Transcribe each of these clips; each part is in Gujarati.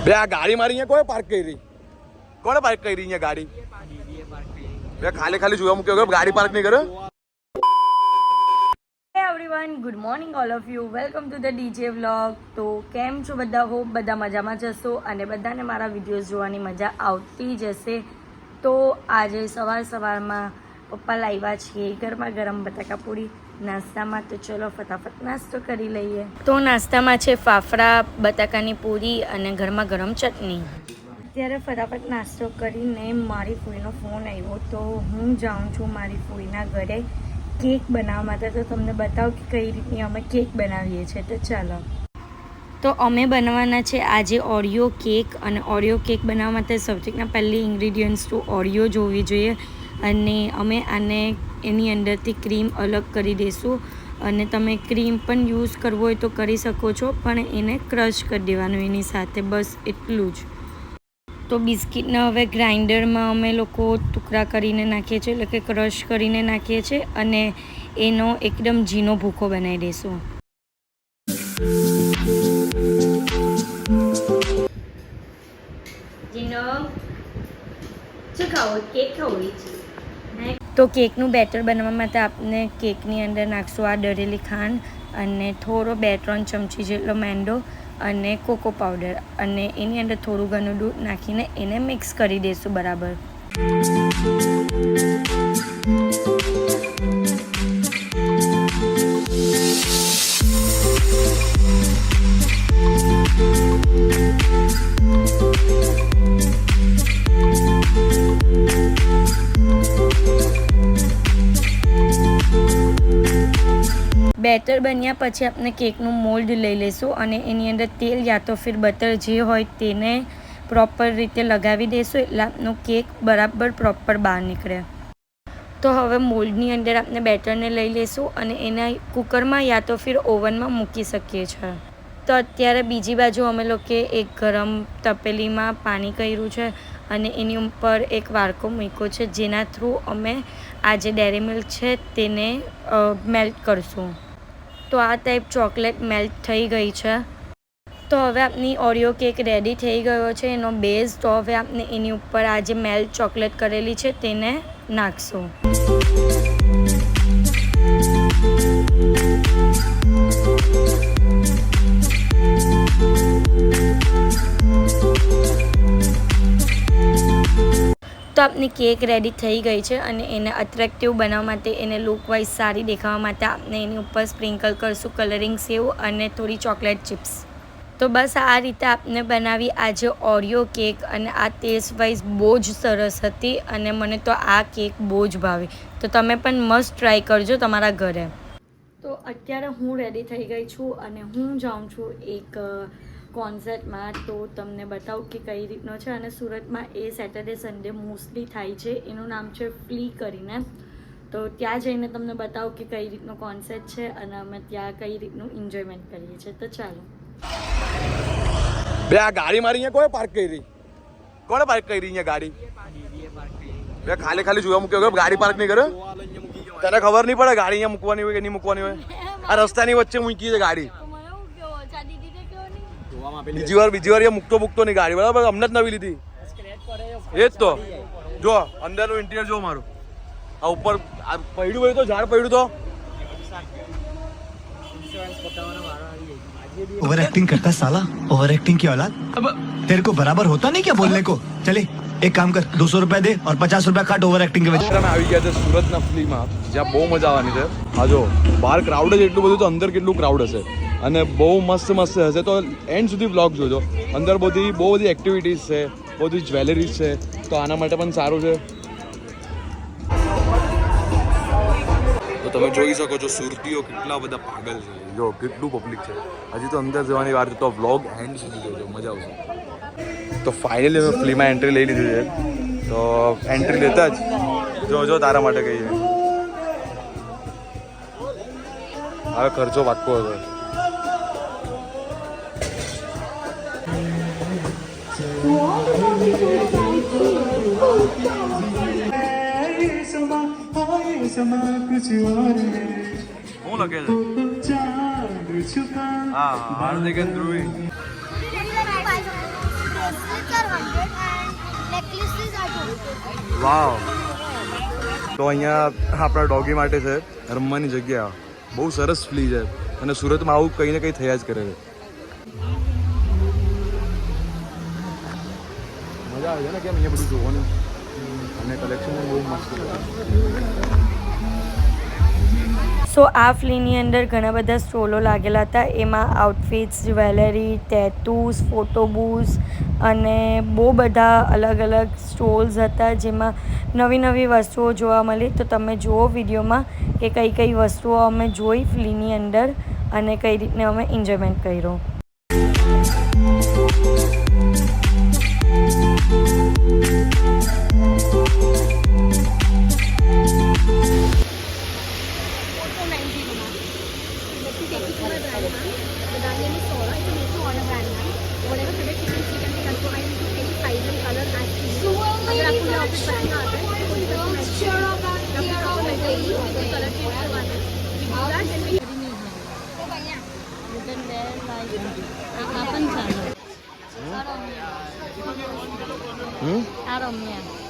બે આ ગાડી મારી અહીંયા કોઈ પાર્ક કરી? કોણે પાર્ક કરી અહીંયા ગાડી? બે ખાલી ખાલી જોવા મૂક્યો ગાડી પાર્ક નહીં કર્યો. Everyone, good morning all of you. Welcome to the DJ vlog. તો કેમ છો બધા? હોપ બધા મજામાં જશો અને બધાને મારા વિડીયોઝ જોવાની મજા આવતી જશે. તો આજે સવારમાં પપ્પા લાવ્યા છીએ ગરમા ગરમ બટાકા પૂરી નાસ્તામાં. તો ચલો ફટાફટ નાસ્તો કરી લઈએ. તો નાસ્તામાં છે ફાફડા, બટાકાની પૂરી અને ગરમા ગરમ ચટણી. ત્યારે ફટાફટ નાસ્તો કરીને મારી ફોઈનો ફોન આવ્યો. તો હું જાઉં છું મારી ફોઈના ઘરે કેક બનાવવા માટે. તો તમને બતાવું કે કઈ રીતની અમે કેક બનાવીએ છીએ. તો ચાલો. તો અમે બનાવવાના છે આજે ઓરિયો કેક. અને ઓરિયો કેક બનાવવા માટે સૌથી પહેલી ઇન્ગ્રીડિયન્ટ્સ તો ઓરિયો જોવી જોઈએ. અને અમે આને એની અંદરથી ક્રીમ અલગ કરી દઈશું. અને તમે ક્રીમ પણ યુઝ કરવો હોય તો કરી શકો છો, પણ એને ક્રશ કરી દેવાનું એની સાથે, બસ એટલું જ. તો બિસ્કિટને હવે ગ્રાઇન્ડરમાં અમે લોકો ટુકડા કરીને નાખીએ છીએ, એટલે કે ક્રશ કરીને નાખીએ છીએ. અને એનો એકદમ ઝીણો ભૂકો બનાવી દઈશું. ઝીણો શું ખાવું? કેક ખાવું છે. તો કેકનું બેટર બનાવવા માટે આપણે કેકની અંદર નાખશું આ દળેલી ખાંડ અને થોડો 2-3 ચમચી જેટલો મેંદો અને કોકો પાવડર, અને એની અંદર થોડું ઘણું દૂધ નાખીને એને મિક્સ કરી દઈશું બરાબર. બેટર બન્યા પછી આપણે કેકનું મોલ્ડ લઈ લઈશું અને એની અંદર તેલ યા તો ફિર બટર જે હોય તેને પ્રોપર રીતે લગાવી દઈશું, એટલે આપનો કેક બરાબર પ્રોપર બહાર નીકળે. તો હવે મોલ્ડની અંદર આપણે બેટરને લઈ લઈશું અને એના કુકરમાં યા તો ફિર ઓવનમાં મૂકી શકીએ છીએ. તો અત્યારે બીજી બાજુ અમે લોકોએ એક ગરમ તપેલીમાં પાણી કર્યું છે અને એની ઉપર એક વાડકો મૂક્યો છે, જેના થ્રુ અમે આ જે ડેરી મિલ્ક છે તેને મેલ્ટ કરશું. તો આ ટાઈપ ચોકલેટ મેલ્ટ થઈ ગઈ છે. તો હવે આપની ઓરિયો કેક રેડી થઈ ગયો છે, એનો બેઝ. તો હવે આપણે એની ઉપર આ જે મેલ્ટ ચોકલેટ કરેલી છે તેને નાખશું. તો આપની કેક રેડી થઈ ગઈ છે અને એને અટ્રેક્ટિવ બનાવવા માટે, એને લુકવાઇઝ સારી દેખાવા માટે આપણે એની ઉપર સ્પ્રિંકલ કરશું કલરિંગ સેવ અને થોડી ચોકલેટ ચિપ્સ. તો બસ આ રીતે આપણે બનાવી આજે ઓરિયો કેક. અને આ ટેસ્ટ વાઇઝ બહુ જ સરસ હતી અને મને તો આ કેક બહુ જ ભાવી. તો તમે પણ મસ્ત ટ્રાય કરજો તમારા ઘરે. તો અત્યારે હું રેડી થઈ ગઈ છું અને હું જાઉં છું એક કોન્સર્ટમાં. તો તમને બતાવું કે કઈ રીતનો છે. અને સુરતમાં એ સેટરડે સન્ડે મોસ્ટલી થાય છે. એનું નામ છે ફ્લી કરીને. તો ત્યાં જઈને તમને બતાવું કે કઈ રીતનો કોન્સર્ટ છે અને અમે ત્યાં કઈ રીતનું એન્જોયમેન્ટ કરીએ છીએ. તો ચાલો. બે આ ગાડી મારી અહીંયા કોઈ પાર્ક કરી? કોણે પાર્ક કરી અહીંયા ગાડી? બે ખાલી ખાલી જોવા મૂક્યો ગાડી પાર્ક નહીં કર્યો? તને ખબર નહીં પડે ગાડી અહીંયા મૂકવાની હોય કે નહીં મૂકવાની હોય? આ રસ્તાની વચ્ચે મૂકી છે ગાડી. બીજી વાર અહીંયા મૂકતો નહીં ગાડી, બરાબર? અમને જ નવી લીધી. એ જ તો જો અંદરનું ઇન્ટિરિયર જો મારું. આ ઉપર પડ્યું હોય તો ઝાડ પડ્યું તો ओवर एक्टिंग करता साला, ओवर एक्टिंग की औलाद. अब तेरे को बराबर होता नहीं क्या बोलने को? चले एक काम कर, 200 रुपया दे और 50 रुपया काट ओवर एक्टिंग के वजह. અમે આવી ગયા છે સુરતના ફ્લીમાં, જ્યાં બહુ મજા આવવાની છે. હા જો બહાર ક્રાઉડ જ એટલું બધું, તો અંદર કેટલું ક્રાઉડ હશે અને બહુ મસ્ત હશે. તો એન્ડ સુધી વ્લોગ જોજો. અંદર બહુ બધી એક્ટિવિટીઝ છે, બહુ બધી જ્વેલરીઝ છે, તો આના માટે પણ સારું છે. તો તમે જોઈ શકો છો સુરતીઓ કેટલા બધા પાગલ છે. જો કેટલું પબ્લિક છે. હજી તો અંદર જવાની વાર છે. તો વ્લોગ એન્ડ સુધી જોજો, મજા આવશે. તો ફાઇનલી અમે ફ્લીમાં એન્ટ્રી લઈ લીધી છે. તો એન્ટ્રી લેતા જ જોજો તારા માટે કહીએ. હવે ખર્ચો વાટકો હતો. શું લખે છે? હા, હાર્દિક ધ્રુવી. વાવ. તો અહીંયા આપણા ડોગી માટે છે રમવાની જગ્યા. બહુ સરસ ફ્લી છે અને સુરતમાં આવું કંઈ ને કંઈ થયા જ કરે છે. મજા આવે છે ને કેમ અહીંયા બધું જોવાનું અને કલેક્શન બહુ મસ્ત છે. સો આ ફ્લીની અંદર ઘણા બધા સ્ટોલો લાગેલા હતા. એમાં આઉટફિટ્સ, જ્વેલરી, ટેટૂઝ, ફોટો બૂથ્સ અને બહુ બધા અલગ અલગ સ્ટોલ્સ હતા જેમાં નવી નવી વસ્તુઓ જોવા મળી. તો તમે જુઓ વિડીયોમાં કે કઈ કઈ વસ્તુઓ અમે જોઈ ફ્લીની અંદર અને કઈ રીતને અમે એન્જોયમેન્ટ કર્યો.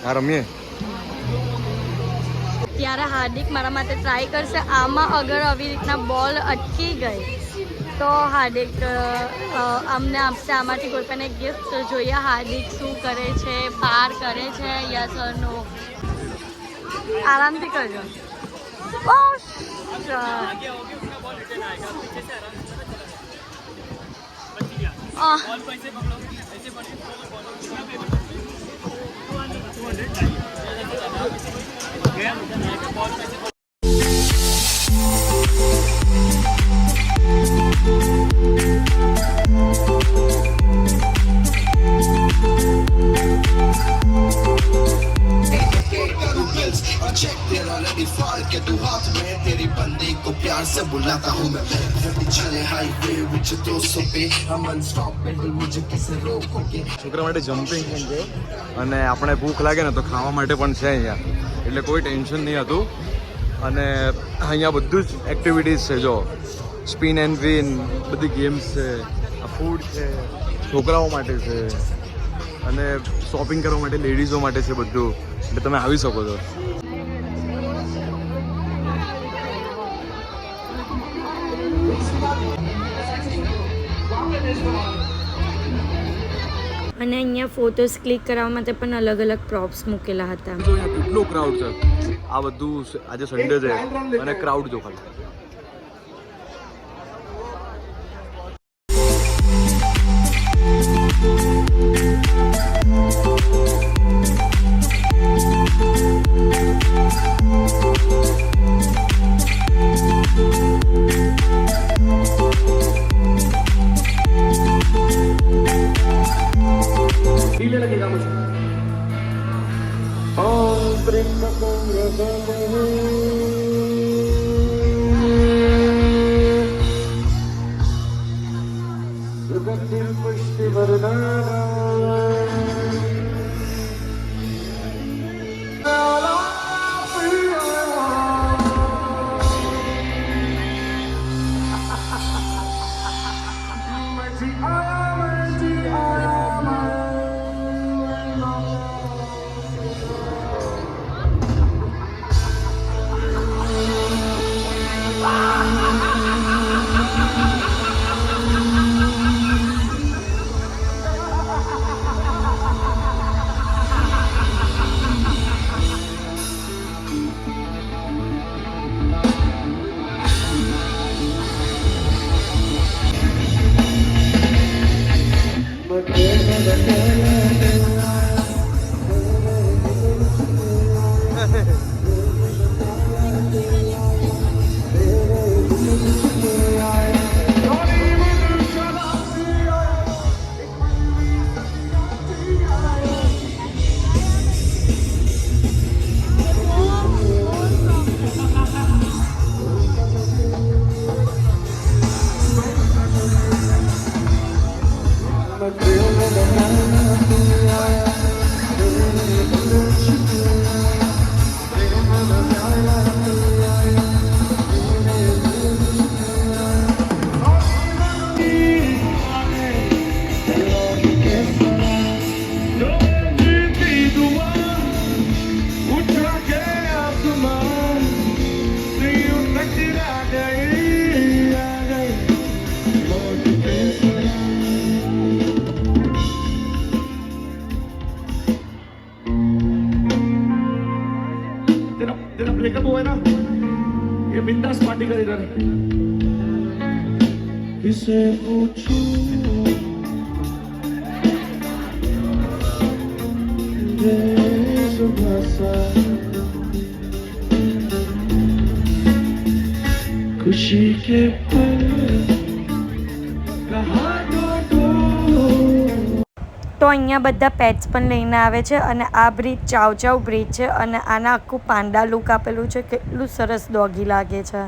આ રમીએ ત્યારે હાર્દિક મારા માટે ટ્રાય કરશે. આમાં અગર આવી રીતના બોલ અટકી ગઈ તો હાર્દિક અમને આપશે આમાંથી કોઈ પણ એક ગિફ્ટ. જોઈએ હાર્દિક શું કરે છે, પાર કરે છે યસ ઓર નો. આરામથી કરજો. के तू हाथ में तेरी बंदी को प्यार से बुलाता हूँ मैं चले हाईवे विच 200 पे हम अनस्टॉपेबल मुझे किसे रोकोगे. છોકરા માટે જમ્પિંગ પણ છે અને આપણે ભૂખ લાગે ને તો ખાવા માટે પણ છે અહીંયા, એટલે કોઈ ટેન્શન નહીં હતું. અને અહીંયા બધું જ એક્ટિવિટીઝ છે. જો સ્પિન એન્ડ વિન બધી ગેમ્સ છે, આ ફૂડ છે, છોકરાઓ માટે છે અને શોપિંગ કરવા માટે લેડીઝો માટે છે બધું. એટલે તમે આવી શકો છો. અને અહીંયા ફોટોસ ક્લિક કરવા માટે પણ અલગ અલગ પ્રોપ્સ મૂકેલા હતા. જો અહીંયા કેટલો ક્રાઉડ છે. આ બધું આજે સન્ડે છે અને ક્રાઉડ જો ખાલી. मैं किसे पूछूं खुशी के पल कहाँ તો અહીંયા બધા પેટ્સ પણ લઈને આવે છે અને આ બ્રિજ ચાવ ચાવ બ્રિજ છે અને આના આખું પાંડા લુક આપેલું છે. કેટલું સરસ ડોગી લાગે છે.